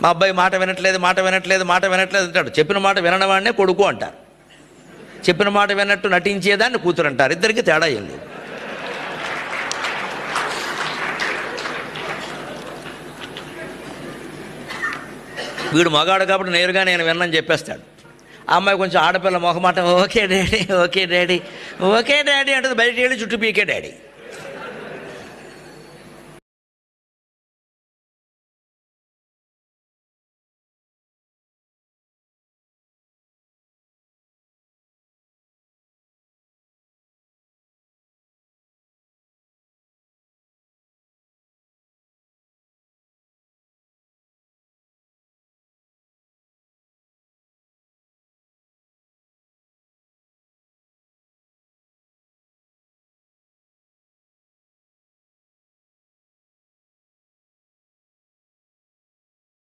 మా అబ్బాయి మాట వినట్లేదు అంటాడు. చెప్పిన మాట వినవాడినే కొడుకు అంటారు, చెప్పిన మాట విన్నట్టు నటించేదాన్ని కూతురు అంటారు. ఇద్దరికి తేడా ఏం లేదు. వీడు మగాడు కాబట్టి నేరుగా నేను విన్నని చెప్పేస్తాడు. ఆ అమ్మాయి కొంచెం ఆడపిల్ల మొహమాట, ఓకే డాడీ అంటుంది. బయటికి వెళ్ళి చుట్టూ పీకే డాడీ.